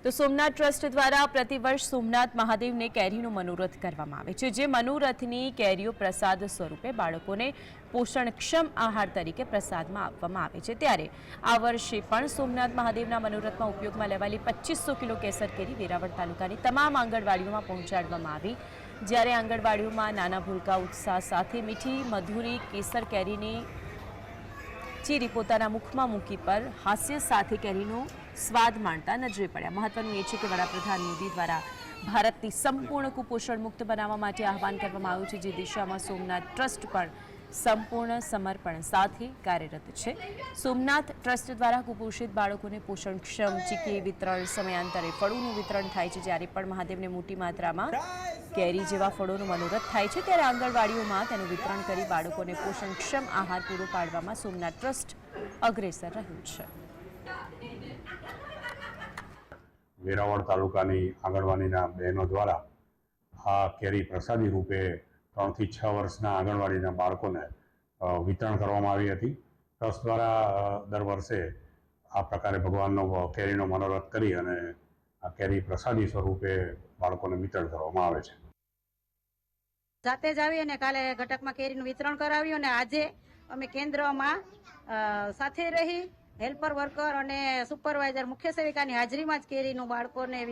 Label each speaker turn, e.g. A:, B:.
A: તો સોમનાથ ટ્રસ્ટ દ્વારા પ્રતિવર્ષ સોમનાથ મહાદેવને કેરીનું મનોરથ કરવામાં આવે છે, જે મનોરથની કેરીઓ પ્રસાદ સ્વરૂપે બાળકોને પોષણક્ષમ આહાર તરીકે પ્રસાદમાં આપવામાં આવે છે। ત્યારે આ વર્ષે પણ સોમનાથ મહાદેવના મનોરથમાં ઉપયોગમાં લેવાયેલી 2500 કિલો કેસર કેરી વેરાવળ તાલુકાની તમામ આંગણવાડીઓમાં પહોંચાડવામાં આવી, જ્યારે આંગણવાડીઓમાં નાના ભૂલકા ઉત્સાહ સાથે મીઠી મધુરી કેસર કેરીની ચીરી પોતાના મુખમાં મૂકી પર હાસ્ય સાથે કેરીનો સ્વાદ માણતા નજરે પડ્યા। મહત્વનું એ છે કે વડાપ્રધાન મોદી દ્વારા ભારતની સંપૂર્ણ કુપોષણ મુક્ત બનાવવા માટે આહવાન કરવામાં આવ્યું છે, જે દિશામાં સોમનાથ ટ્રસ્ટ પણ સંપૂર્ણ સમર્પણ સાથે કાર્યરત છે। સોમનાથ ટ્રસ્ટ દ્વારા કુપોષિત બાળકોને પોષણક્ષમ ચીકી વિતરણ, સમયાંતરે ફળોનું વિતરણ થાય છે। જ્યારે પણ મહાદેવને મોટી માત્રામાં કેરી જેવા ફળોનું મનોરથ થાય છે, ત્યારે આંગણવાડીઓમાં તેનું વિતરણ કરી બાળકોને પોષણક્ષમ આહાર પૂરો પાડવામાં સોમનાથ ટ્રસ્ટ અગ્રેસર રહ્યું છે।
B: વેરાવળ તાલુકાની આંગણવાડીના બહેનો દ્વારા આ કેરી પ્રસાદી રૂપે 3 થી 6 વર્ષના આંગણવાડીના બાળકોને વિતરણ કરવામાં આવી હતી। ટ્રસ્ટ દ્વારા દર વર્ષે આ પ્રકારે ભગવાનનો કેરીનો મનોરથ કરી અને આ કેરી પ્રસાદી સ્વરૂપે બાળકોને વિતરણ કરવામાં આવે છે।
C: જાતે જ આવી અને કાલે ઘટકમાં કેરીનું વિતરણ કરાવ્યું અને આજે અમે કેન્દ્રમાં સાથે રહી હેલ્પર વર્કર અને સુપરવાઇઝર મુખ્ય સેવિકાની હાજરીમાં જ કેરીનું બાળકોને